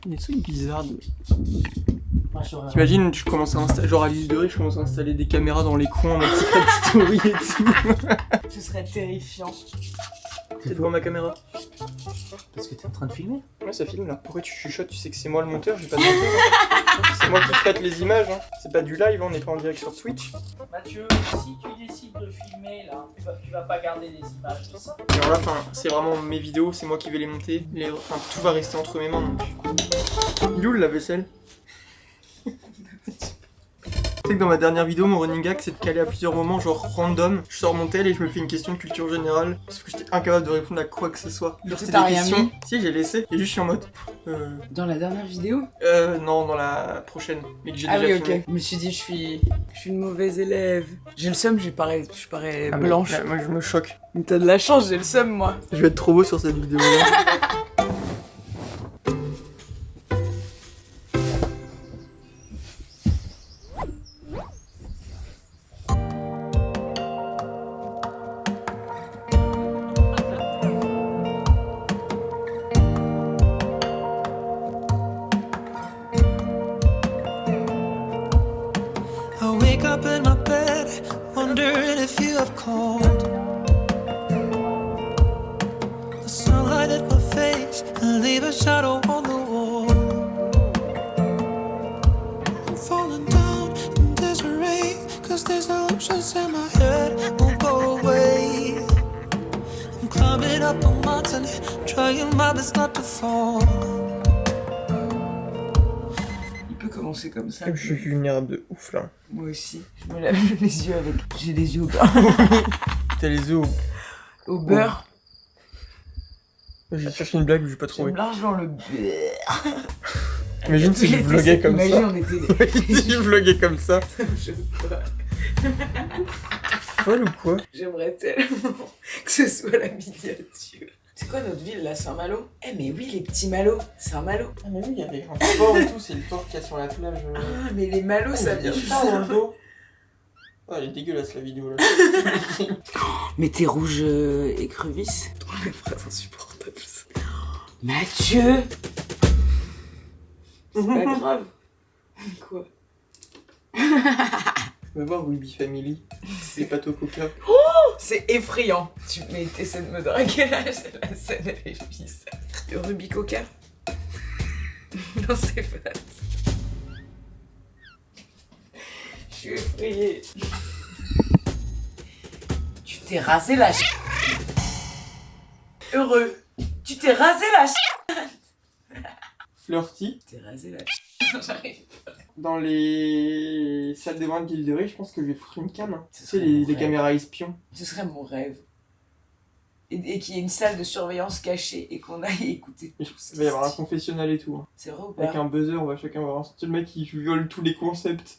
Des trucs bizarres de... T'imagines, je commence à installer, genre à l'île de Ré, je commence à installer des caméras dans les coins en mode secret story et tout. Ce serait terrifiant. T'es devant ma caméra? Parce que t'es en train de filmer. Ouais, ça filme là. Pourquoi tu chuchotes? Tu sais que c'est moi le monteur, j'ai pas de monteur. Hein. C'est moi qui traite les images, hein. C'est pas du live, on n'est pas en direct sur Twitch. Mathieu, si tu décides de filmer là, tu vas pas garder des images de ça. Et alors là, c'est vraiment mes vidéos, c'est moi qui vais les monter. Tout va rester entre mes mains donc. Il est où le lave-vaisselle? Tu sais que dans ma dernière vidéo, mon running gag, c'est de caler à plusieurs moments, genre random. Je sors mon tel et je me fais une question de culture générale. Sauf que j'étais incapable de répondre à quoi que ce soit. Mais Genre, c'était t'as des rien questions. mis? Si, j'ai laissé. Et juste, je suis en mode. Dans la dernière vidéo? Non, dans la prochaine. Mais que j'ai Ah déjà oui, ok. filmé. Je me suis dit, je suis une mauvaise élève. J'ai le seum, je parais Ah, mais blanche. là, moi, je me choque. Mais t'as de la chance, j'ai le seum, moi. Je vais être trop beau sur cette vidéo-là. I wake up in my bed, wondering if you have called. The sunlight hit my face and leave a shadow on the wall. I'm falling down in disarray, cause these illusions in my head won't go away. I'm climbing up a mountain, trying my best not to fall. Il peut commencer comme ça. Je suis vulnérable de ouf là. Moi aussi. Je me lave les yeux avec. J'ai les yeux au beurre. T'as les yeux Au beurre. J'ai cherché une blague, mais j'ai pas Je trouvé. me large dans le beurre. Imagine si je vloguais comme Imagine, ça. on était. Si je vloguais comme ça. Je sais pas. Folle ou quoi? J'aimerais tellement que ce soit la miniature. C'est quoi notre ville là, Saint-Malo? Eh mais oui, les petits Malos, Saint-Malo. Ah mais oui, il y avait un fort et tout, c'est le fort qu'il y a sur la plage. Ah mais les Malos, ça vient de ça dans ça. le dos. Ah, elle est dégueulasse la vidéo là. Mais t'es rouge écrevisse. Les phrases insupportables. Mathieu! C'est pas grave. Quoi? Va voir Ruby Family. C'est pâte au coca. C'est effrayant. Mais t'essaies de me draguer là, la scène elle est bizarre. Le Ruby Coca? Non, c'est pas ça. Je suis effrayée. Tu t'es rasé la Heureux. Tu t'es rasé la Flirty. Tu t'es rasé la J'arrive. Dans les salles de bain de l'île de Ré, je pense que je vais foutre une cam. Hein. Tu sais, mon les rêve. caméras espions. Ce serait mon rêve. Et qu'il y ait une salle de surveillance cachée et qu'on aille écouter Il tout ce va y qui avoir un se dit. confessionnal et tout. Hein. C'est vrai ou pas? Avec un buzzer, on va chacun voir. C'est le mec qui viole tous les concepts.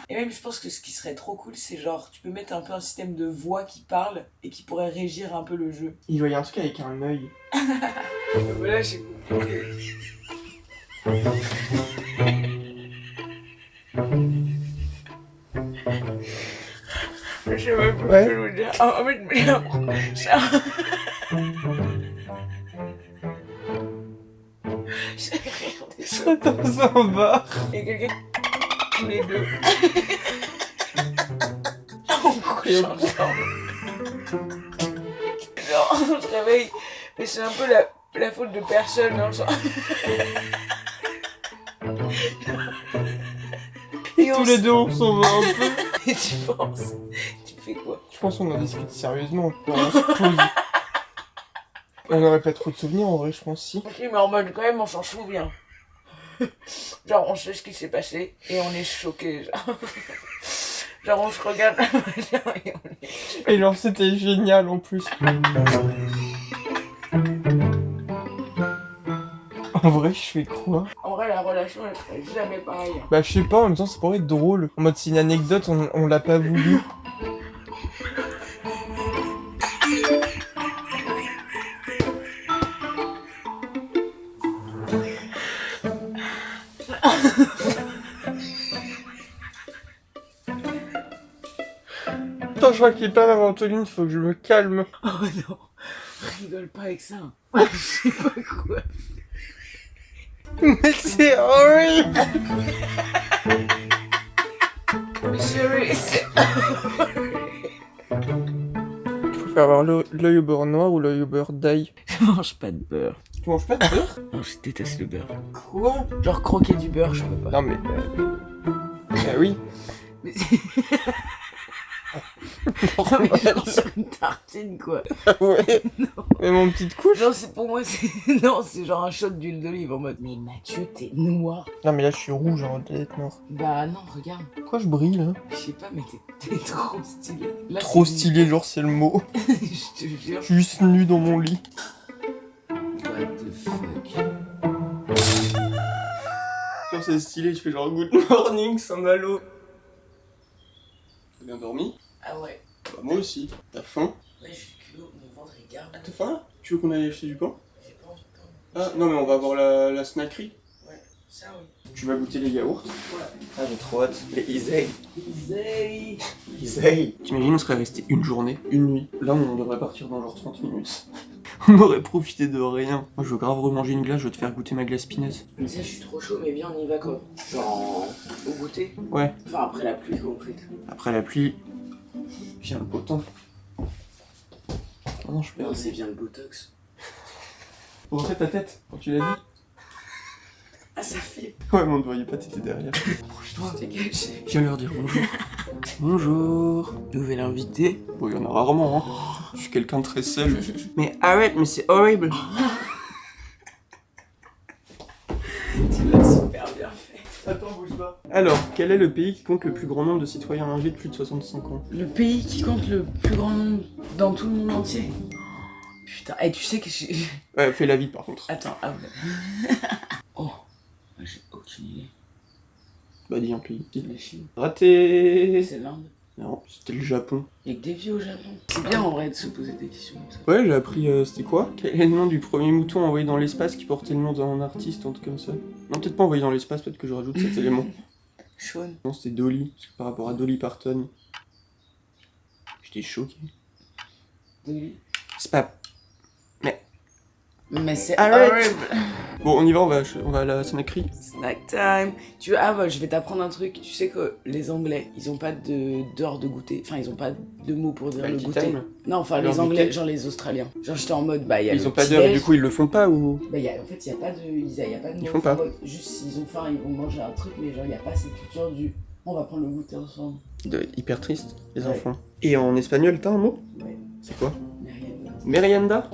Et même je pense que ce qui serait trop cool, c'est genre tu peux mettre un peu un système de voix qui parle et qui pourrait régir un peu le jeu. Il voyait un truc avec un œil. Voilà, j'ai compris. Je sais même pas ce que je veux dire. En fait, mais j'ai regardé ça. Dans un bar. Il y a quelqu'un tous les deux. En couchant, genre, on se réveille, mais c'est un peu la faute de personne, hein, genre. Et Tous les deux, on s'en va un peu. Et tu penses? Tu fais quoi? Je pense qu'on en discute sérieusement. On se pose. On n'aurait pas trop de souvenirs en vrai, je pense, si. Ok, mais en mode quand même, on s'en souvient. Genre, on sait ce qui s'est passé et on est choqués, genre. Genre, on se regarde et on est... Et alors, c'était génial en plus. En vrai, je fais quoi? En vrai, la relation, elle serait jamais pareille. Bah, je sais pas, en même temps, ça pourrait être drôle. En mode, c'est une anecdote, on l'a pas voulu. Attends, je vois qu'il est pas mal, Antoine, faut que je me calme. Oh non, rigole pas avec ça. Je sais pas quoi. Mais c'est horrible. Mais chérie, c'est... Tu préfères avoir l'œil au beurre noir ou l'œil au beurre d'ail? Je mange pas de beurre. Tu manges pas de beurre? Non, je déteste le beurre. Quoi? Genre croquer du beurre, je peux pas. Non mais... Bah oui. Mais c'est... Non, mais genre sur une tartine, quoi. Ah ouais. Mais mon petite couche. Genre, c'est pour moi, c'est... Non, c'est genre un shot d'huile d'olive en mode... Mais Mathieu, t'es noir. Non mais là je suis rouge, j'aurais dû être noir. Bah non, regarde. Pourquoi je brille là? Je sais pas, mais t'es trop stylé. Là, Trop c'est- stylé, genre c'est le mot. Je te jure. Je suis juste nu dans mon lit. What the fuck. Quand c'est stylé, je fais genre good morning, Saint-Malo. T'as bien dormi? Ah ouais. Bah moi aussi. T'as faim? Ouais, je suis culot, mon ventre est garde. T'as faim là? Tu veux qu'on aille acheter du pain? J'ai pas envie de pain. Ah non mais on va voir la snackerie. Ouais, ça oui. Tu vas goûter les yaourts? Ouais. Ah j'ai trop hâte. Les Isei. Zay. Isei. T'imagines on serait resté une journée, une nuit. Là on devrait partir dans genre 30 minutes. On aurait profité de rien. Moi je veux grave remanger une glace, je veux te faire goûter ma glace Pinez. Mais ça, je suis trop chaud, mais viens, on y va quoi. Genre au goûter. Ouais. Enfin, après la pluie, quoi, en fait. Après la pluie, vient le beau temps. Oh non je perds. Non, c'est bien le botox. Pour montrer ta tête quand tu l'as dit. Ah, ça fait. Ouais mais on ne voyait pas t'étais derrière. Je t'ai caché. Viens leur dire bonjour. Bonjour. Nouvel invité. Bon, il y en a rarement, hein. Je suis quelqu'un de très seul. Mais arrête, mais c'est horrible. Tu l'as super bien fait. Attends, bouge pas. Alors, quel est le pays qui compte le plus grand nombre de citoyens âgés de plus de 65 ans? Le pays qui compte le plus grand nombre dans tout le monde entier. Putain, et tu sais que j'ai... Ouais, fais la vite par contre. Attends, ah ouais. Oh, j'ai aucune idée. Bah, dis un pays. La Chine. Raté. C'est l'Inde. Non, c'était le Japon. Y'a que des vieux au Japon. C'est bien en vrai de se poser des questions comme ça. Ouais, j'ai appris, c'était quoi? Quel est le nom du premier mouton envoyé dans l'espace qui portait le nom d'un artiste, un truc comme ça? Non, peut-être pas envoyé dans l'espace, peut-être que je rajoute cet élément. Sean. Non, c'était Dolly, parce que par rapport à Dolly Parton. J'étais choqué. Oui. C'est pas... Mais c'est Arrête. horrible. Bon, on y va, on va à la snackerie. Snack time. Tu vois, ah bah, je vais t'apprendre un truc. Tu sais que les Anglais, ils ont pas d'heure de goûter. Enfin, ils ont pas de mots pour dire le Tea goûter. time. Non, enfin, L'heure les du Anglais, thé. genre les Australiens. Genre, j'étais en mode, bah, il y a Ils le ont pas petit d'heure, et déj. du coup ils le font pas ou... Bah, en fait, il y a pas de Ils mot. font pas. En mode, juste, s'ils ont faim, ils vont manger un truc, mais genre, il y a pas cette culture du. On va prendre le goûter ensemble. Hyper triste, les Ouais. enfants. Et en espagnol, t'as un mot? Ouais, C'est quoi? mais rien. Merienda?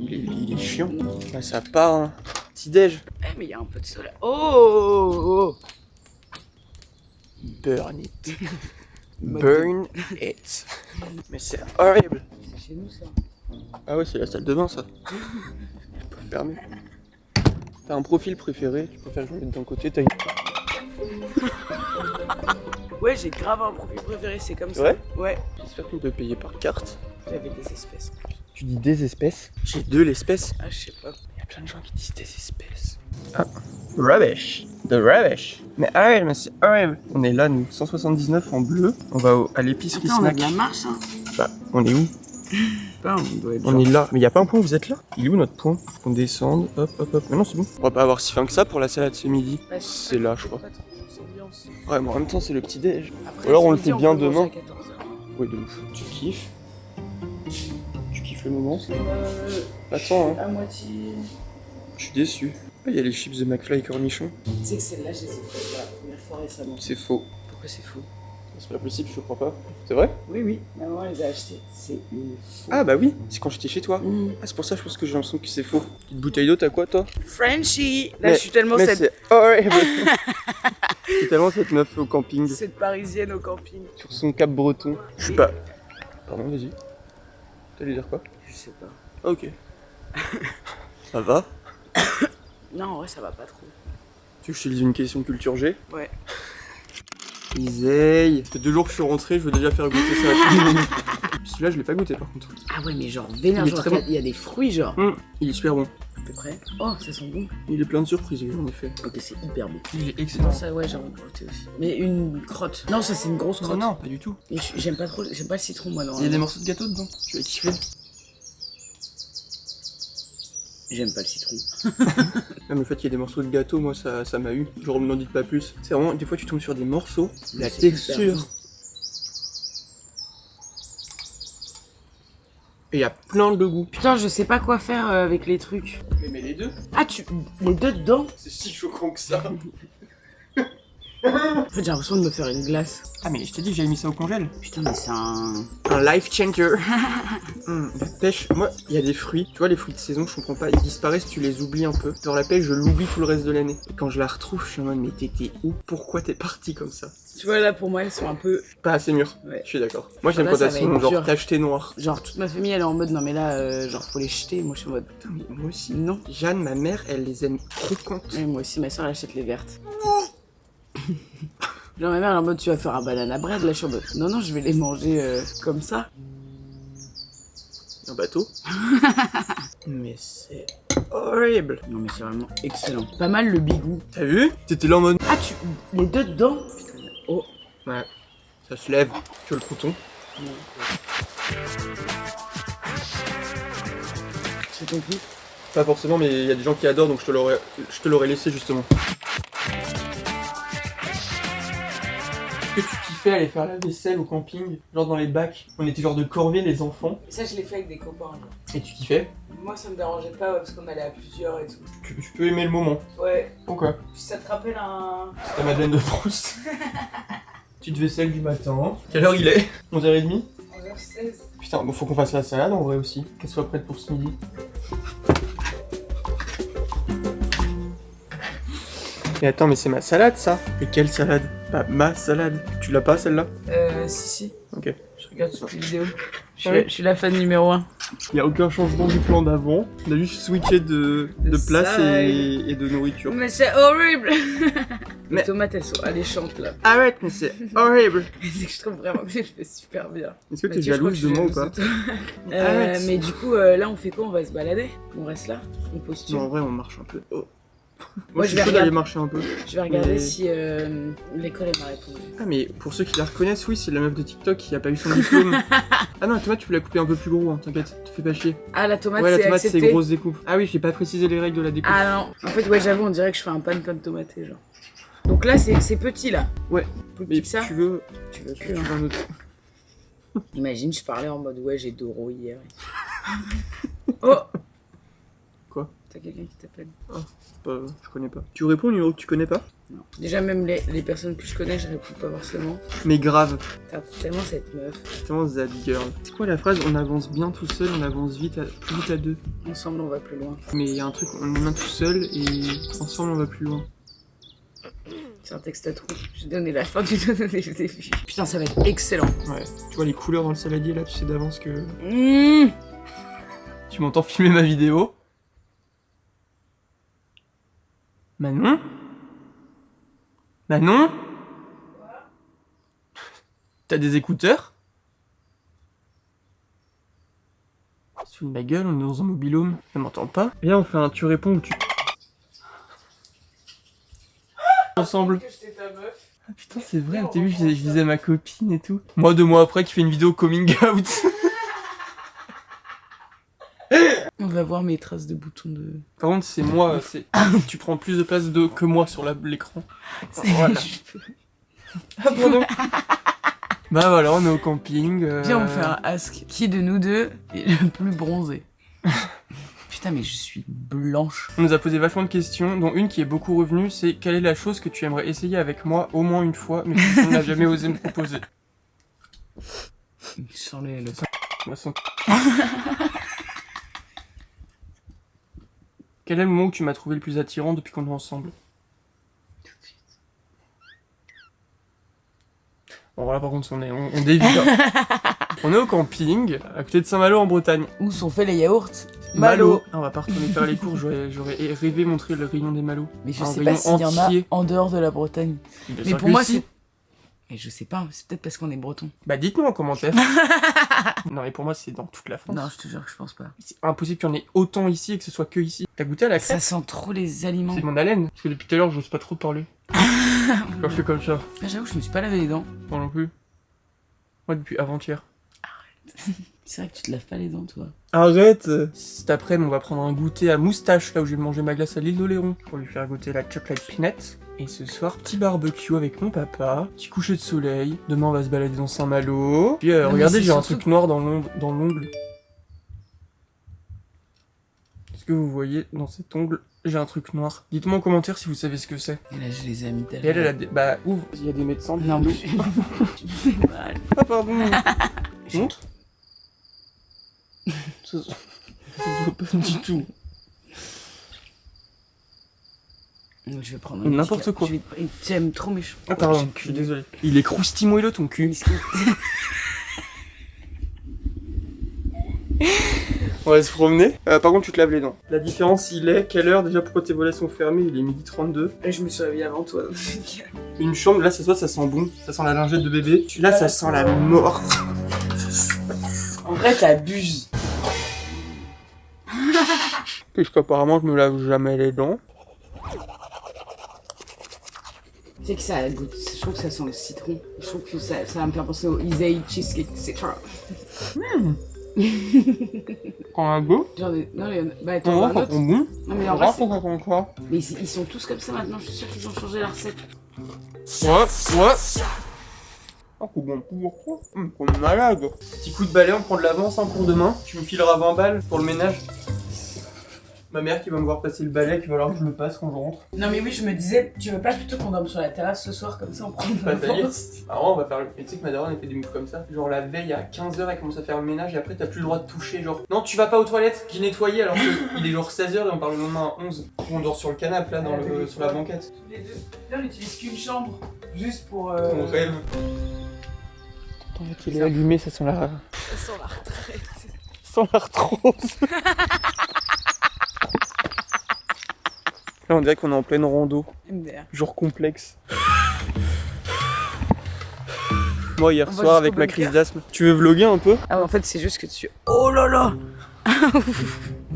Il est chiant. Ah, ça part, hein. Petit-déj. Eh, mais il y a un peu de soleil. Oh, Burn it. Mode Burn it. Mais c'est horrible. C'est chez nous, ça. Ah ouais, c'est la salle de bain, ça. Je peux fermer. T'as un profil préféré? Tu préfères que je le mette d'un côté? T'as une... Ouais, j'ai grave un profil préféré, c'est comme ça. Ouais? Ouais. J'espère qu'on peut payer par carte. J'avais des espèces. Tu dis des espèces? J'ai deux l'espèce. Ah, je sais pas. Il y a plein de gens qui disent des espèces. Ah, rubbish. The rubbish. Mais arrête, mais c'est horrible. On est là, nous, 179 en bleu. On va à l'épicerie Putain, on a snack. de la marche, hein. Bah, on est où? Putain, on doit être On est là. Mais y a pas un point, vous êtes là? Il est où notre point? On descende, hop, hop, hop. Mais non, c'est bon. On va pas avoir si faim que ça pour la salade ce midi. C'est là, je crois. Pas trop grosse ambiance. Ouais, mais en même temps, c'est le petit déj. Après, Ou alors, on le ce midi, fait bien peut manger demain. à 14h. Ouais, de ouf. Tu kiffes? Tu kiffes le moment? Attends, hein. À moitié. Je suis déçu. Ah, y a les chips de McFly cornichon. Tu sais que celle-là, je les ai prises pour la première fois récemment. C'est faux. Pourquoi c'est faux? C'est pas possible, je crois pas. C'est vrai? Oui, oui. Ma maman les a achetés. C'est une faux. Ah bah oui, c'est quand j'étais chez toi. Mmh. Ah, c'est pour ça je pense que j'ai l'impression que c'est faux. Petite bouteille d'eau, t'as quoi toi? Frenchie. Là, Mais- je suis tellement Mais cette... c'est horrible. C'est tellement cette meuf au camping. cette parisienne au camping. Sur son cap breton. Je suis pas... Pardon, vas-y. T'allais dire quoi? Je sais pas. Ah, ok. Ça va? Non, en vrai, ça va pas trop. Tu veux que je te dise une question de culture G? Ouais. Isei. Ça fait 2 jours que je suis rentré, je veux déjà faire goûter ça à tout le monde. Celui-là, je l'ai pas goûté par contre. Ah ouais, mais genre vénère, Il est genre très il y a- bon. il y a des fruits, genre. Il est super bon. À peu près. Oh, ça sent bon. Il est plein de surprises, en effet. Ok, c'est hyper bon. Il est Non, excellent. ça, ouais, j'ai envie de goûter aussi. Mais une crotte. Non, ça, c'est une grosse crotte. Non, pas du tout. Mais j'aime pas trop, j'aime pas le citron, moi, non. Il y a des morceaux de gâteau dedans. Tu vas kiffer. J'aime pas le citron. Même le fait qu'il y ait des morceaux de gâteau, moi ça m'a eu. Genre, n'en dites pas plus. C'est vraiment, des fois tu tombes sur des morceaux, la C'est texture. hyper bon. Et il y a plein de goûts. Putain, je sais pas quoi faire avec les trucs. Mais mets les deux. Ah, les deux dedans? C'est si choquant que ça. En fait, j'ai l'impression de me faire une glace. Ah mais je t'ai dit, j'avais mis ça au congèle. Putain, mais c'est un life changer. La pêche, moi, il y a des fruits, tu vois, les fruits de saison, je comprends pas, ils disparaissent, tu les oublies un peu. Genre la pêche, je l'oublie tout le reste de l'année. Et quand je la retrouve, je suis en mode, mais t'étais où? Pourquoi t'es parti comme ça? Tu vois, là, pour moi, elles sont un peu... Pas assez mûres, Ouais. je suis d'accord. Moi, j'aime Là, quand ça elles va sont être genre dur. tachetées noires. Genre, toute ma famille, elle est en mode, non, mais là, genre, faut les jeter. Moi, je suis en mode, Putain, mais moi aussi. non. Jeanne, ma mère, elle les aime croquantes. Ouais, moi aussi, ma soeur, elle achète les vertes. Genre, ma mère, elle est en mode, tu vas faire un banana bread. Là, je suis en mode, non, non, je vais les manger comme ça. Un bateau. Mais c'est horrible. Non, mais c'est vraiment excellent. Pas mal le bigou. T'as vu? T'étais là en mode... Ah, les deux dedans? Oh. Ouais, ça se lève. Tu vois le crouton? C'est ton kiff? Pas forcément, mais il y a des gens qui adorent, donc je te l'aurais laissé justement. Est-ce que tu kiffais aller faire la vaisselle au camping, genre dans les bacs? On était genre de corvée les enfants. Ça, je l'ai fait avec des copains. Genre. Et tu kiffais? Moi, ça me dérangeait pas parce qu'on allait à plusieurs et tout. Tu peux aimer le moment. Ouais. Pourquoi? Ça te rappelle un... C'est ta Madeleine de Proust. Petite vaisselle du matin. Quelle heure il est? 11h30? 11h16. Putain, bon, faut qu'on fasse la salade en vrai aussi. Qu'elle soit prête pour ce midi. Et attends, mais c'est ma salade ça? Et quelle salade? Pas ma salade. Tu l'as pas celle-là? Si. Ok. Je regarde toutes les vidéos. Ouais. Je suis la fan numéro 1. Il y a aucun changement du plan d'avant. On a juste switché de place et de nourriture. Mais c'est horrible. Mais- Les tomates, elles sont alléchantes là. Arrête, mais c'est horrible. C'est que je trouve vraiment que je fais super bien. Est-ce que t'es Mathieu, je crois jalouse que de je moi ou suis pas? jalouse de toi. Arrête. Mais du coup, là, on fait quoi? On va se balader? On reste là? On postule? Non, en vrai, on marche un peu. Oh. Moi, Moi, je je vais suis chaud d'aller regarder. marcher un peu. Je vais regarder Mais- si l'école elle m'a répondu. Ah, mais pour ceux qui la reconnaissent, oui, c'est la meuf de TikTok qui a pas eu son diplôme. Ah non, la tomate, tu peux la couper un peu plus gros, hein, t'inquiète, te fais pas chier. Ah, la tomate, Ouais, la c'est tomate, c'est accepté. grosse découpe. Ah oui, j'ai pas précisé les règles de la découpe. Ah non, en fait, ouais, j'avoue, on dirait que je fais un pan tomaté, genre. Donc là, c'est petit là. Ouais. Plus Mais petit que ça. tu veux. Tu veux Tu plus, hein. veux un autre. Imagine, je parlais en mode ouais, j'ai Doro hier. Oh! Quoi? T'as quelqu'un qui t'appelle? Je connais pas. Tu réponds au numéro que tu connais pas? Non. Déjà, même les personnes que je connais, je réponds pas forcément. Mais grave. T'as tellement cette meuf. C'est tellement that girl. C'est quoi la phrase? On avance bien tout seul, on avance vite plus vite à deux. Ensemble, on va plus loin. Mais il y a un truc, on est bien tout seul et ensemble on va plus loin. C'est un texte à trous. J'ai donné la fin du début. Putain, ça va être excellent. Ouais. Tu vois les couleurs dans le saladier là, tu sais d'avance que. Mmh. Tu m'entends filmer ma vidéo? Manon? Manon? T'as des écouteurs? C'est une ma gueule, on est dans un mobilhome. Elle m'entend pas? Viens, on fait un tu réponds ou tu. Ensemble. Que j'étais ta meuf. Ah putain, c'est vrai, t'as vu, je disais à ma copine et tout. Moi, 2 mois après, qui fait une vidéo coming out. On va voir mes traces de boutons de. Par contre, c'est moi, c'est. Tu prends plus de place que moi sur l'écran. C'est Voilà. Ah, pardon. Bah voilà, on est au camping. Viens, on fait un ask. Qui de nous deux est le plus bronzé? Putain, mais je suis blanche. On nous a posé vachement de questions, dont une qui est beaucoup revenue, c'est quelle est la chose que tu aimerais essayer avec moi au moins une fois, mais que tu n'as jamais osé me proposer. Sans le. Moi, sans- Quel est le moment où tu m'as trouvé le plus attirant depuis qu'on est ensemble? Bon voilà, par contre, on dévie là. On est au camping, à côté de Saint-Malo en Bretagne. Où sont faits les yaourts? Malo. Ah, on va pas retourner faire les cours, j'aurais rêvé montrer le rayon des Malos. Mais je Un sais rayon pas s'il y en a entier. en dehors de la Bretagne. Bien Mais sûr pour que moi, si. c'est. Mais je sais pas, c'est peut-être parce qu'on est breton. Bah dites-nous en commentaire. Non mais pour moi c'est dans toute la France. Non, je te jure que je pense pas. C'est impossible qu'il y en ait autant ici et que ce soit que ici. T'as goûté à la crêpe? Ça sent trop les aliments. C'est mon haleine. Parce que depuis tout à l'heure j'ose pas trop parler. Quand je fais comme ça. Ah, j'avoue, je me suis pas lavé les dents. Moi non plus. Moi depuis avant-hier. C'est vrai que tu te laves pas les dents, toi. Arrête. Cet après-midi, on va prendre un goûter à Moustache, là où je vais manger ma glace à l'île d'Oléron, pour lui faire goûter la chocolate peanut. Et ce soir, petit barbecue avec mon papa, petit coucher de soleil. Demain, on va se balader dans Saint-Malo. Puis regardez, j'ai un truc noir dans l'ongle. Est-ce que vous voyez dans cet ongle, j'ai un truc noir. Dites-moi en commentaire si vous savez ce que c'est. Et là, je les ai mis Et elle a des... Bah, ouvre. Il y a des médecins. Non, mais tu me fais mal. Ah, pardon. Montre. Ça se voit pas du tout. Je vais prendre N'importe quoi. Tu aimes trop mes cheveux. Ah, pardon, je suis désolé. Il est croustimoelleux ton cul. On va se promener. Par contre, tu te laves les dents. La différence, il est quelle heure déjà? Pourquoi tes volets sont fermés? Il est 12h32. Et je me suis réveillée avant toi. Une chambre, là, ça sent bon. Ça sent la lingette de bébé. Là, ça sent la mort. En vrai, t'abuses. Puisqu'apparemment, je me lave jamais les dents. Tu sais que ça goûte. Je trouve que ça sent le citron. Je trouve que ça va me faire penser au Isai Cheesecake, etc. Quand un go, Genre des... Non, bah on attends, voit un ça autre. sent bon. Non, mais On en vrai, voit ça sent quoi. mais ils sont tous comme ça maintenant. Je suis sûre qu'ils ont changé la recette. Ouais. Oh, bon, pourquoi? Comme malade. Petit coup de balai, on prend de l'avance hein, pour demain. Tu me fileras 20 balles pour le ménage. Ma mère qui va me voir passer le balai, qui va alors que je le passe quand je rentre. Non, mais oui, je me disais, tu veux pas plutôt qu'on dorme sur la terrasse ce soir comme ça on prend de Bah, ça y est. l'avance. Alors, on va faire le. Et tu sais que ma daronne elle fait des moves comme ça. Genre la veille à 15h, elle commence à faire le ménage et après t'as plus le droit de toucher. Genre, non, tu vas pas aux toilettes, j'ai nettoyé alors qu'il est genre 16h et on parle le lendemain à 11. On dort sur le canapé là, sur la banquette. Les deux. Là, on n'utilise qu'une chambre. Juste pour. On rêve. Attends, qu'il est allumé, ça sent la. Ça sent la retraite. Ça sent la retrose. Là, on dirait qu'on est en pleine rando. MDR. Genre complexe. Moi, hier soir, avec ma crise d'asthme. Tu veux vlogger un peu? Ah, en fait, c'est juste que tu. Oh là là.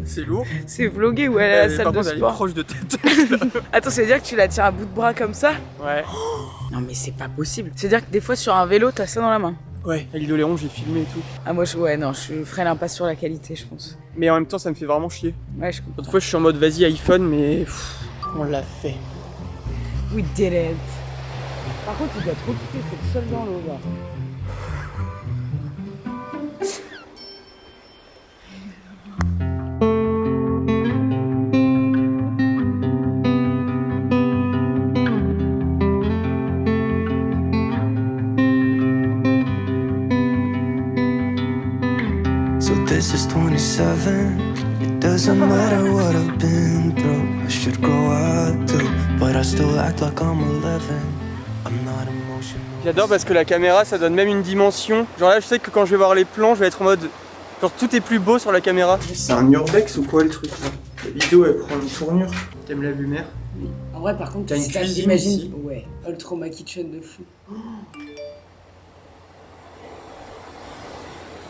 C'est lourd. C'est vlogué ou elle est à la salle par de contre, elle est sport? proche de tête. Attends, ça veut dire que tu la tiens à bout de bras comme ça? Ouais. Non, mais c'est pas possible. C'est-à-dire que des fois, sur un vélo, t'as ça dans la main. Ouais, à l'île d'Oléron, j'ai filmé et tout. Ah, moi, ouais, non, je ferai l'impasse sur la qualité, je pense. Mais en même temps, ça me fait vraiment chier. Ouais, je comprends. L'autre fois, je suis en mode vas-y iPhone, mais on l'a fait. We did it. Par contre, il doit trop quitter, c'est le seul dans l'eau, là. So this is 27. It doesn't matter what I've been through. I should grow up too, but I still act like I'm 11. I'm not emotional. J'adore parce que la caméra, ça donne même une dimension. Genre là, je sais que quand je vais voir les plans, je vais être en mode... Genre tout est plus beau sur la caméra. C'est un urbex ou quoi le truc là? La vidéo, elle prend une tournure. T'aimes la lumière? En vrai, par contre, T'as une si cuisine t'imagines. ici. Ouais, Ultroma Kitchen de fou.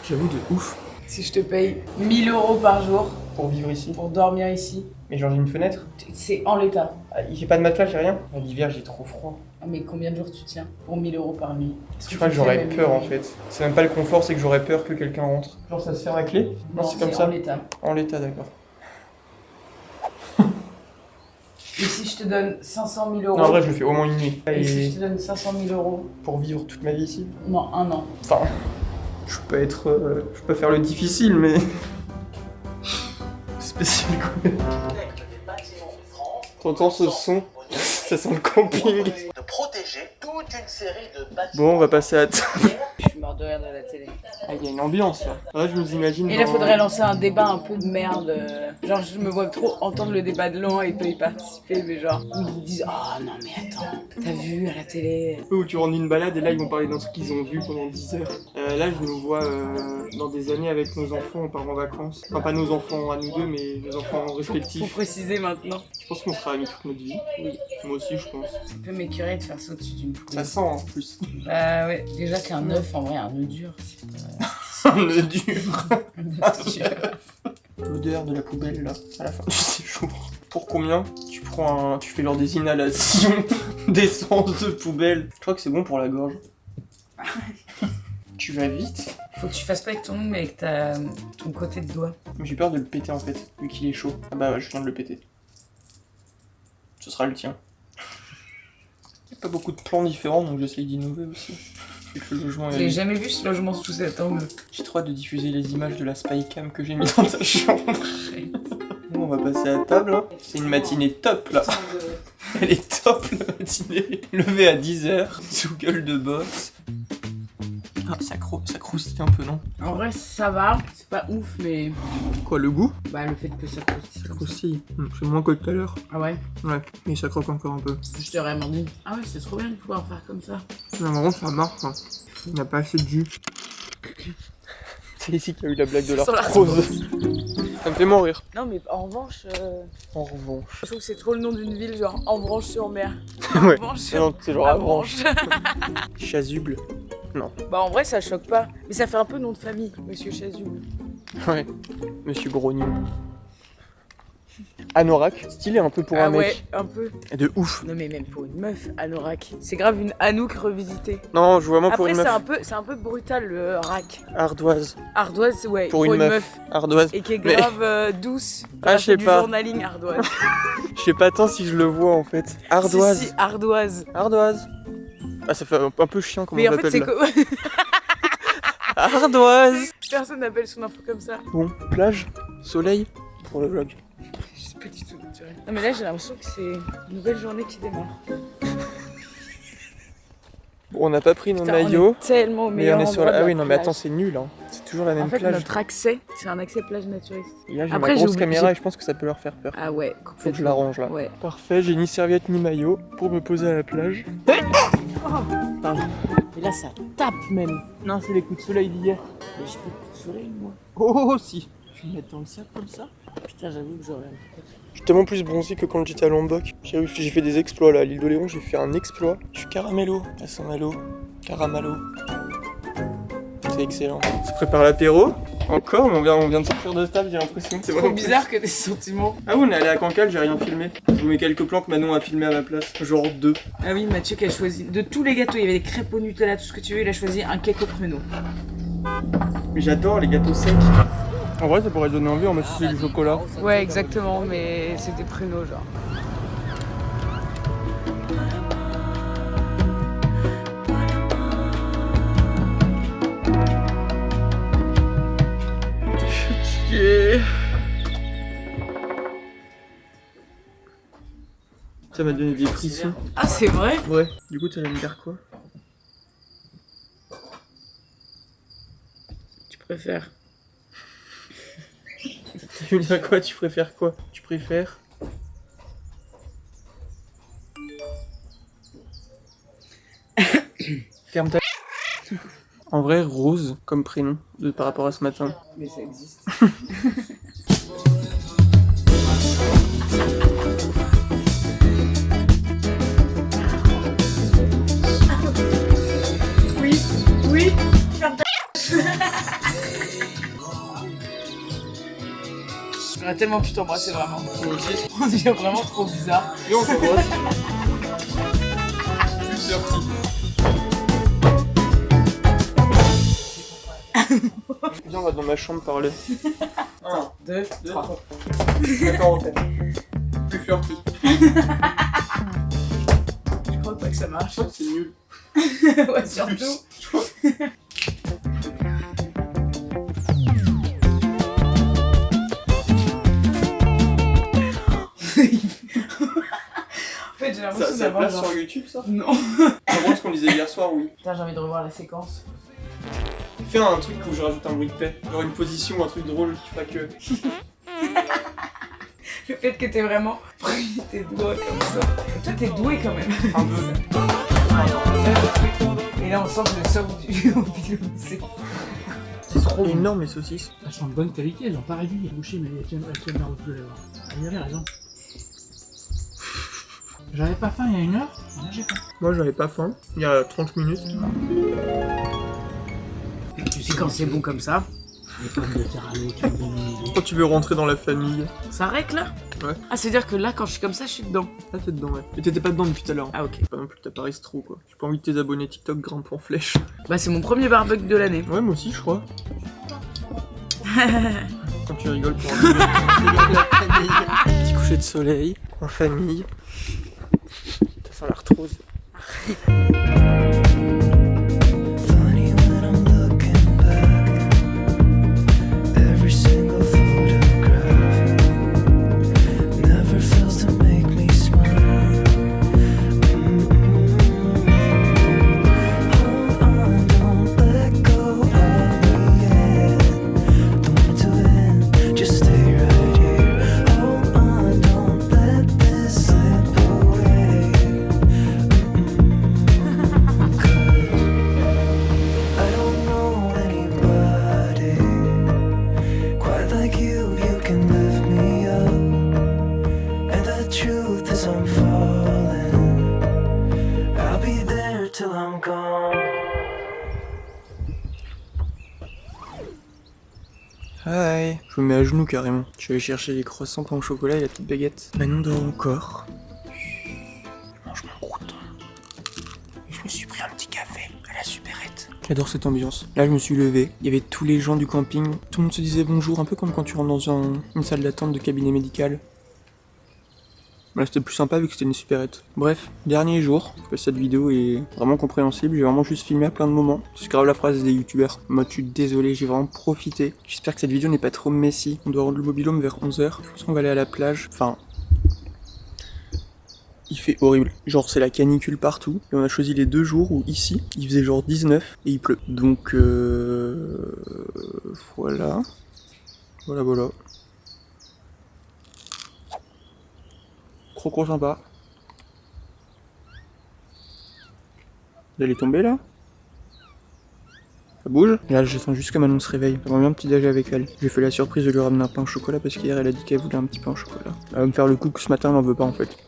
J'avoue de ouf. Si je te paye 1000 € par jour Pour vivre ici. pour dormir ici, Mais genre j'ai une fenêtre. c'est en l'état. Ah, il fait pas de matelas, j'ai rien. L'hiver, j'ai trop froid. Ah, mais combien de jours tu tiens pour 1000 € par nuit? Je crois que j'aurais peur en fait. C'est même pas le confort, c'est que j'aurais peur que quelqu'un rentre. Genre ça se ferme à clé? Non, c'est comme en ça. l'état. En l'état, d'accord. Et si je te donne 500 000 €? Non, en vrai, je le fais au moins une nuit. Et si Et je te donne 500 000 pour vivre toute ma vie ici. €? Non, 1 an. Enfin, je peux être. Je peux faire le difficile, mais. Spécial quand même. T'entends ce son? Ça sent le camping. de protéger toute une série de bâtiments. Bon, on va passer à table. Je suis mort de rire de la télé. Ah, il y a une ambiance là. Là, je nous imagine. Et là, dans- faudrait lancer un débat un peu de merde. Genre, je me vois trop entendre le débat de l'an et pas y participer, mais genre, ils disent oh non, mais attends, t'as vu à la télé? Où tu rentres une balade et là ils vont parler d'un truc qu'ils ont vu pendant 10 heures. Là je nous vois dans des années avec nos enfants, on part en vacances. Enfin pas nos enfants à nous deux mais nos enfants Faut respectifs. préciser maintenant. Je pense qu'on sera amis toute notre vie. Oui. Moi aussi je pense. Ça peut m'écurer de faire ça au-dessus d'une poule. Ça sent en plus. Bah ouais, déjà qu'un œuf, en vrai, un œuf dur, c'est pas... Un œuf dur. un œuf dur. L'odeur de la poubelle là, à la fin du séjour. Pour combien tu prends tu fais leur des inhalations d'essence de poubelle. Je crois que c'est bon pour la gorge. Tu vas vite. Faut que tu fasses pas avec ton ongle, mais avec ton côté de doigt. J'ai peur de le péter en fait, vu qu'il est chaud. Ah bah ouais, je viens de le péter. Ce sera le tien. Il n'y a pas beaucoup de plans différents, donc j'essaye d'innover aussi. Le logement J'ai jamais vu ce logement sous cet angle. J'ai trop hâte de diffuser les images de la Spycam que j'ai mis dans ta chambre. Bon, on va passer à table. Hein. C'est une matinée top là. Elle est top la matinée. Levée à 10h, sous gueule de boss. Ah, ça croustille un peu, non? En vrai, ça va. C'est pas ouf, mais. Quoi, le goût? Bah, le fait que ça croustille. Ça croustille. C'est moins que tout à l'heure. Ah ouais? Ouais, mais ça croque encore un peu. Je t'aurais vraiment dit. Ah ouais, c'est trop bien de pouvoir faire comme ça. Non, vraiment, ça marche. Hein. Il n'y a pas assez de jus. C'est ici qu'il y a eu la blague de l'arthrose. Ça me fait mourir. Non, mais en revanche. En revanche. Je trouve que c'est trop le nom d'une ville, genre en branche-sur-mer. Ouais. Branche-sur-mer. Non, c'est genre à branche. Chasuble. Non. Bah, en vrai, ça choque pas. Mais ça fait un peu nom de famille, Monsieur Chasuble. Ouais. Monsieur Grognon. Anorak, stylé un peu pour un ouais, mec. un peu. De ouf. Non, mais même pour une meuf, Anorak. C'est grave une Anouk revisitée. Non, je vois vraiment pour Après, une meuf. c'est un peu brutal le rack. Ardoise. Ardoise, ouais. Pour une meuf. Ardoise. Et qui est Mais- grave douce. Ah, je sais du pas. journaling ardoise. Je sais pas tant si je le vois en fait. Ardoise. Si, ardoise. Ardoise. Ah, ça fait un peu chiant comment Mais on en fait, l'appelle c'est là. Ardoise. Personne n'appelle son info comme ça. Bon, plage, soleil pour le vlog. C'est pas du tout naturel. Non, mais là, j'ai l'impression que c'est une nouvelle journée qui démarre. Bon, on n'a pas pris nos Putain, maillots. on est tellement au Mais meilleur on est sur endroit la... de Ah oui, la non, mais plage. attends, c'est nul. Hein. C'est toujours la même En fait, plage. notre accès, c'est un accès plage naturiste. Et là, j'ai Après, ma grosse j'ai caméra oublié- et je pense que ça peut leur faire peur. Ah ouais, Faut que je complètement. la range là. Ouais. Parfait, j'ai ni serviette ni maillot pour me poser à la plage. Pardon. Et là, ça tape même. Non, c'est les coups de soleil d'hier. Mais j'ai pas de coup de soleil, moi. Oh, si. Je vais me mettre dans le sac comme ça. Putain, j'avoue que j'aurais. Je suis tellement plus bronzé que quand j'étais à Lombok. J'ai fait des exploits là. À l'île d'Oléron, j'ai fait un exploit. Je suis caramello, à Saint-Malo. Caramallo. C'est excellent. On se prépare l'apéro. Encore, mais on vient de sortir de table, j'ai l'impression. C'est C'est trop vraiment bizarre que des sentiments. Ah oui, on est allé à Cancale, j'ai rien filmé. Je vous mets quelques plans que Manon a filmé à ma place. Genre 2. Ah oui, Mathieu qui a choisi. De tous les gâteaux, il y avait des crêpes au Nutella, tout ce que tu veux, il a choisi un cake au pruneau. Mais j'adore les gâteaux secs. En vrai, ça pourrait donner envie en mettant du chocolat. Ouais, exactement, mais c'est des pruneaux, genre. Ça m'a donné des frissons. Ah, c'est vrai? Ouais. Du coup, tu allais me dire quoi? Tu préfères? Tu veux dire quoi? Tu préfères quoi? Tu préfères? Ferme ta... En vrai, Rose comme prénom par rapport à ce matin. Mais ça existe. Oui, ferme ta... J'aurais tellement pu t'embrasser vraiment. Moi aussi. On devient vraiment trop bizarre. Et on s'embrasse. Plusieurs petits. Viens, on va dans ma chambre parler. 1, 2, 3. D'accord, on fait. Plus flirty. Je crois pas que ça marche. C'est nul. Ouais, surtout. En fait, j'ai l'impression Ça d'avoir place genre... sur YouTube, ça? Non. En gros, ce qu'on disait hier soir, oui. Putain, j'ai envie de revoir la séquence. Fais un truc où je rajoute un bruit de paix. Genre une position ou un truc drôle qui fera que... Le fait que t'es vraiment pris tes doigts comme ça. Toi, t'es doué quand même. Un peu. Et là, on sent que le socle du pilon, C'est trop énorme les saucisses. Elles sont de bonne qualité, elles ont pas réduit. Bouché, mais elles tiennent bien au de l'avoir. Elle avait raison. J'avais pas faim il y a 1 heure, là j'ai faim. Moi j'avais pas faim, il y a 30 minutes. Tu Et quand c'est bon comme ça, Les pommes de terre à l'eau qui me donnent une idée. Quand tu veux rentrer dans la famille. Ça règle là? Ouais. Ah, c'est-à-dire que là, quand je suis comme ça, je suis dedans. Ah, t'es dedans, ouais. Et t'étais pas dedans depuis tout à l'heure. Ah, ok. Pas non plus, t'apparaisses trop, quoi. J'ai pas envie de tes abonnés TikTok grimpent en flèche. Bah, c'est mon premier barbecue de l'année. Ouais, moi aussi, je crois. Quand tu rigoles pour un la famille. Petit coucher de soleil, en famille. Ça sent l'arthrose. Funny when I'm looking back, every single photograph never fails to make me smile. Hold on, don't let go of me yet. Don't want it to end, just stay right here. Hold on, don't let this slip away. I don't know anybody quite like you. You can lift me up, and the truth is I'm falling. I'll be there till I'm gone. Hi. Je me mets à genoux carrément. Je suis allé chercher les croissants, pain au chocolat et la petite baguette. Manon dort encore. Je mange mon crouton. Et je me suis pris un petit café à la supérette. J'adore cette ambiance. Là, je me suis levé. Il y avait tous les gens du camping. Tout le monde se disait bonjour, un peu comme quand tu rentres dans une salle d'attente de cabinet médical. Là, c'était plus sympa vu que c'était une supérette. Bref, dernier jour. Cette vidéo est vraiment compréhensible. J'ai vraiment juste filmé à plein de moments. C'est grave la phrase des youtubeurs. Moi, je suis désolé, j'ai vraiment profité. J'espère que cette vidéo n'est pas trop messy. On doit rendre le mobil-home vers 11h. Je pense qu'on va aller à la plage. Enfin... Il fait horrible. Genre, c'est la canicule partout. Et on a choisi les 2 jours où ici, il faisait genre 19 et il pleut. Donc, voilà. Voilà. Trop sympa. Elle est tombée là? Ça bouge? Et là, je sens juste que Manon se réveille. J'aimerais bien un petit déj avec elle. J'ai fait la surprise de lui ramener un pain au chocolat parce qu'hier elle a dit qu'elle voulait un petit pain au chocolat. Elle va me faire le coup que ce matin elle n'en veut pas en fait.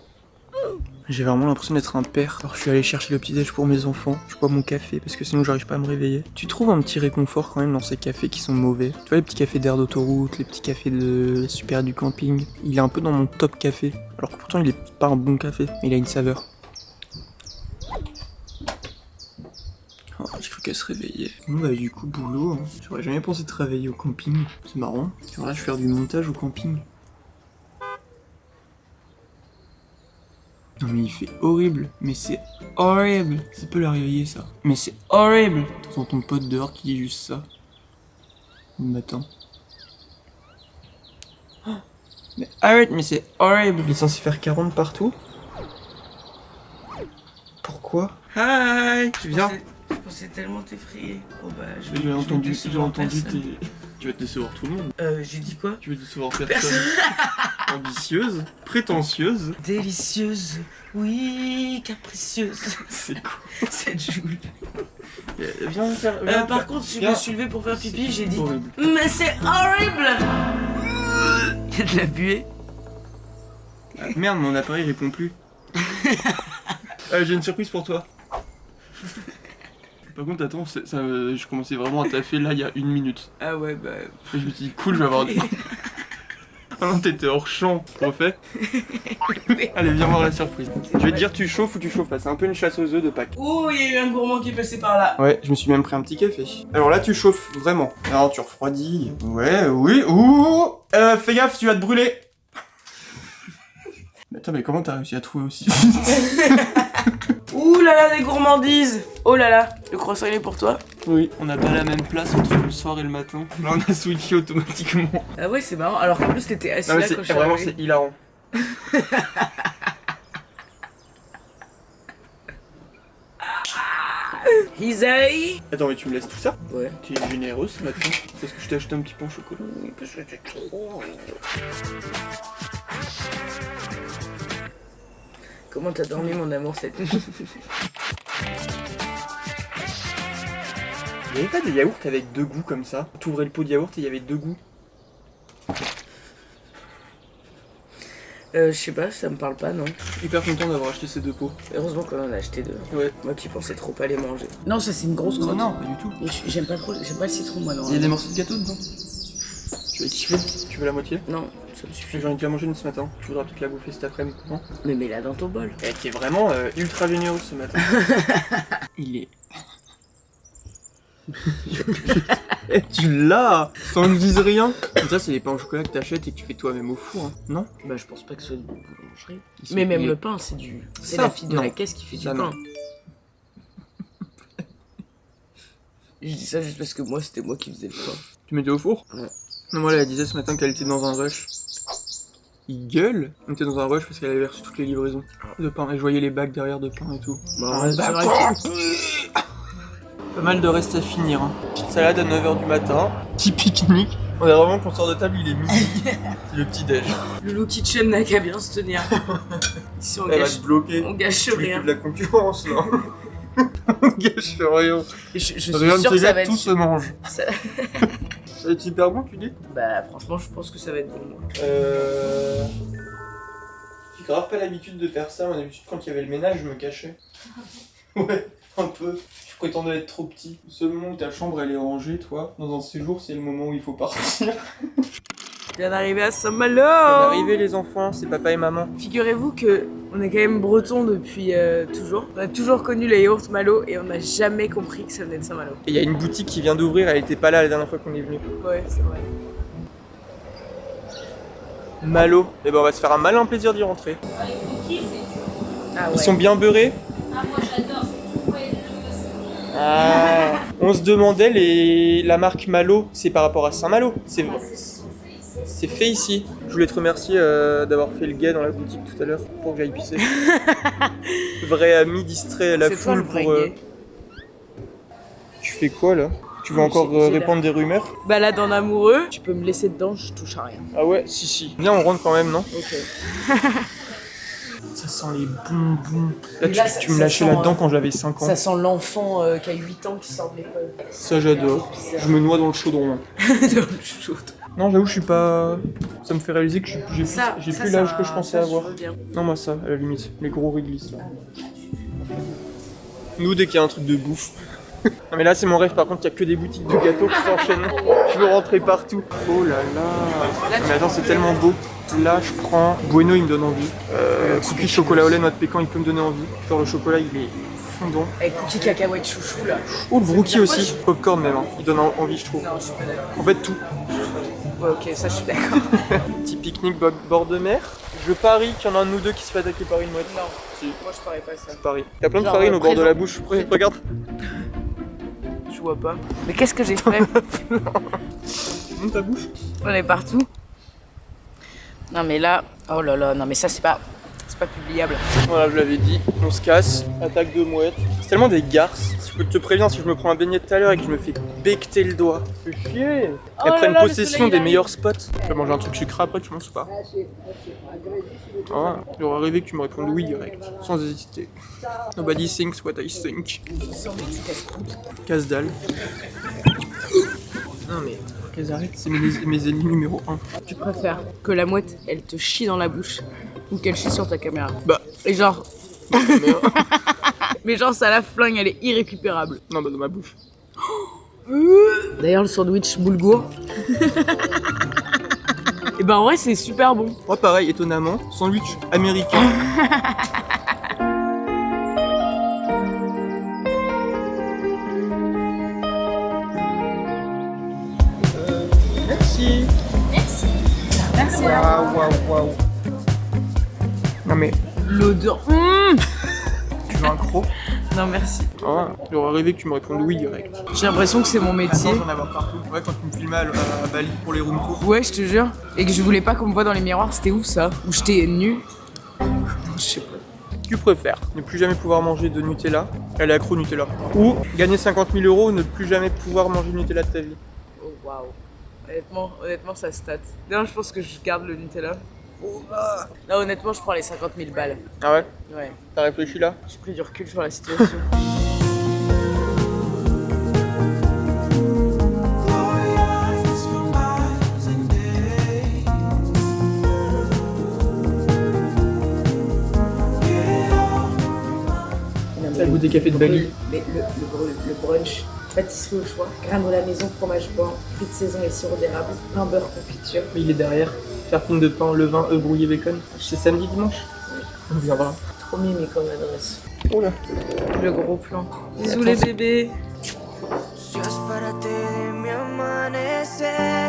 J'ai vraiment l'impression d'être un père. Alors je suis allé chercher le petit déj pour mes enfants. Je bois mon café parce que sinon j'arrive pas à me réveiller. Tu trouves un petit réconfort quand même dans ces cafés qui sont mauvais. Tu vois les petits cafés d'air d'autoroute, les petits cafés de super du camping. Il est un peu dans mon top café. Alors que pourtant il est pas un bon café, mais il a une saveur. Oh, j'ai cru qu'elle se réveillait. Bon bah du coup boulot, hein. J'aurais jamais pensé de réveiller au camping. C'est marrant. Genre là je vais faire du montage au camping. Non mais il fait horrible, mais c'est horrible. Ça peut la réveiller ça. Mais c'est horrible. T'entends ton pote dehors qui dit juste ça. Le matin. Oh, mais arrête, mais c'est horrible. Il est censé faire 40 partout. Pourquoi? Hi. Tu viens? Je pensais tellement t'effrayer. Oh bah, J'ai entendu personne. Tu vas te décevoir tout le monde. J'ai dit quoi? Tu veux décevoir personne. Ambitieuse, prétentieuse. Délicieuse, oui, capricieuse. C'est cool. C'est Jules. Viens faire. Par contre, je me suis levé pour faire pipi, j'ai dit Horrible. mais c'est horrible. Il y a de la buée. Ah, merde, mon appareil répond plus. J'ai une surprise pour toi. Par contre, attends, je commençais vraiment à taffer là il y a 1 minute. Ah ouais, bah. Et je me suis dit, cool, je vais avoir. Ah non, t'étais hors champ, refait. Allez, viens voir la surprise. Je vais te dire, tu chauffes ou tu chauffes pas. C'est un peu une chasse aux œufs de Pâques. Oh, il y a eu un gourmand qui est passé par là. Ouais, je me suis même pris un petit café. Alors là, tu chauffes vraiment. Alors, tu refroidis. Ouais, oui, ouh. Fais gaffe, tu vas te brûler. Mais attends, mais comment t'as réussi à trouver aussi vite? Ouh là là, des gourmandises. Oh là là, le croissant il est pour toi. Oui, on n'a pas la même place entre le soir et le matin. Là, on a switché automatiquement. Ah ouais, c'est marrant. Alors qu'en plus, t'étais assis Non, mais là quand je suis vraiment, arrivée. c'est hilarant. Isaïe. Attends, mais tu me laisses tout ça? Ouais. Tu es généreux ce matin. Parce que je t'ai acheté un petit pain au chocolat. Oui, parce que t'es trop. Comment t'as dormi, mon amour, cette nuit? Il n'y avait pas des yaourts avec 2 goûts comme ça? T'ouvrais le pot de yaourt et il y avait 2 goûts. Je sais pas, ça me parle pas, non. Hyper content d'avoir acheté ces 2 pots. Heureusement qu'on en a acheté 2. Ouais. Moi qui pensais trop pas les manger. Non, ça c'est une grosse crotte. Non, pas du tout. Mais j'aime pas le citron, moi, non. Il y a des morceaux de gâteau dedans. Tu vas kiffer. Tu veux la moitié? Non, ça me suffit. J'en ai déjà mangé une ce matin. Tu voudras peut-être la bouffer cet après-midi, non? Mais mets-la dans ton bol. Elle était vraiment ultra généreux ce matin. Il est... Tu l'as sans que je dise rien. Ça c'est les pains au chocolat que t'achètes et que tu fais toi-même au four, hein. Non? Bah je pense pas que ce soit du boulangerie. Ils sont Mais même payés. le pain, c'est du... C'est Ça, la fille de non. la caisse qui fait du Ça, pain. non. Je dis ça juste parce que moi, c'était moi qui faisais le pain. Tu mettais au four? Ouais. Non, moi elle disait ce matin qu'elle était dans un rush. Il gueule. On était dans un rush parce qu'elle avait reçu toutes les livraisons de pain. Et je voyais les bacs derrière de pain et tout. Bah, ouais, c'est vrai que... Pas mal de reste à finir. Hein. Petite salade à 9h du matin. Petit pique-nique. On a vraiment qu'on sort de table, il est midi. C'est le petit déj. Le Lou Kitchen n'a qu'à bien se tenir. Ici, on Elle va gâche, te bloquer. on gâche Tu lui fais rien. de la concurrence là. On gâche rien. Je suis Rien sûre de que ça va tout être... se mange. Ça... Ça va être hyper bon, tu dis? Bah, franchement, je pense que ça va être bon, moi. J'ai grave pas l'habitude de faire ça. Mon habitude, quand il y avait le ménage, je me cachais. Ouais, un peu. Je prétendais être trop petit. Le seul moment où ta chambre elle est rangée, toi, dans un séjour, c'est le moment où il faut partir. Je viens d'arriver à Saint-Malo. On est arrivés les enfants, c'est papa et maman. Figurez-vous que on est quand même breton depuis toujours. On a toujours connu les yaourts Malo et on n'a jamais compris que ça venait de Saint-Malo. Et il y a une boutique qui vient d'ouvrir, elle était pas là la dernière fois qu'on est venu. Ouais, c'est vrai. Malo. Et ben on va se faire un malin plaisir d'y rentrer. Ah ouais. Ils sont bien beurrés. Ah, moi j'adore. Ah. On se demandait la marque Malo, c'est par rapport à Saint-Malo. C'est fait ici. Je voulais te remercier d'avoir fait le guet dans la boutique tout à l'heure pour que j'aille pisser. Vrai ami distrait la C'est toi foule le vrai pour. gay. Tu fais quoi là? Tu veux Ah, encore j'ai répandre des rumeurs? Balade en amoureux, tu peux me laisser dedans, je touche à rien. Ah ouais, si. Viens, on rentre quand même, non? Ok. Ça sent les bonbons. Là, Et là, tu me ça lâchais sent, là-dedans quand j'avais 5 ans. Ça sent l'enfant qui a 8 ans qui sort de l'école. Ça, j'adore. Je me noie dans le chaudron. Dans le chaud. Non, j'avoue, je suis pas. Ça me fait réaliser que j'ai Ça, plus ça, l'âge ça, que je pensais ça, avoir. veux bien. Non, moi, ça, à la limite. Les gros réglisses. Là. Nous, dès qu'il y a un truc de bouffe. Non, mais là, c'est mon rêve. Par contre, il y a que des boutiques de gâteaux qui s'enchaînent. Je veux rentrer partout. Oh là là. Mais attends, c'est tellement beau. Là, je prends. Bueno, il me donne envie. Cookie chocolat au lait, noix de pécan, il peut me donner envie. Genre, le chocolat, il est fondant. Avec cookie cacahuète chouchou là. Oh, le brookie aussi. Popcorn, même. Hein. Il donne envie, je trouve. Non, je suis pas d'accord. En fait, tout. Ouais, ok, ça je suis d'accord. Petit pique-nique bord de mer. Je parie qu'il y en a un de nous deux qui se fait attaquer par une mouette. Non, Si. moi je parie pas ça. Je parie. Il y a plein de Genre, farine au bord de la présent. bouche. Regarde. Je vois pas. Mais qu'est-ce que j'ai fait? Monte ta bouche. On est partout. Non mais là, oh là là, non mais ça c'est pas publiable. Voilà, je l'avais dit. On se casse. Attaque de mouette. C'est tellement des garces. Je peux te prévenir si je me prends un beignet tout à l'heure et que je me fais becter le doigt. Fais chier. Elles Oh là prennent là, le possession soleil, des il meilleurs spots. Tu vas manger un truc sucré après, tu manges ou pas? Ah, j'aurais rêvé que tu me répondes oui direct, sans hésiter. Nobody thinks what I think. Casse-dalle. Non mais, faut qu'elles arrêtent, c'est mes ennemis numéro 1. Tu préfères que la mouette, elle te chie dans la bouche ou qu'elle chie sur ta caméra? Bah, Et genre... Mais genre ça la flingue, elle est irrécupérable. non bah dans ma bouche. D'ailleurs le sandwich boulgour. Et ben en vrai c'est super bon. Moi pareil, étonnamment, sandwich américain. Merci. Merci. Waouh. Non mais, L'odeur. tu veux un croc? Non merci. Ah, j'aurais rêvé que tu me répondes oui direct. J'ai l'impression que c'est mon métier. J'en avoir partout. Ouais, quand tu me filmais à Bali pour les room tours. Ouais, je te jure. Et que je voulais pas qu'on me voit dans les miroirs, c'était où ça? Où j'étais nue? Je sais pas. Tu préfères ne plus jamais pouvoir manger de Nutella, elle est accro Nutella, ou gagner 50 000 € ou ne plus jamais pouvoir manger de Nutella de ta vie? Oh waouh. Honnêtement, ça state. Non, je pense que je garde le Nutella. Là, honnêtement, je prends les 50 000 balles. Ah ouais? Ouais. T'as réfléchi là? J'ai pris du recul sur la situation. Ça goûte des cafés de Bali. Mais le brunch, pâtisserie au choix, granola maison, fromage blanc, fruits de saison et sirop d'érable, pain beurre confiture. Il est derrière. Tartine de pain, levain, œufs brouillés, bacon. C'est samedi, dimanche. On viendra. Trop mimi comme adresse. Oh là. Le gros plan. Bisous les bébés. Just para ti de mi amanecer.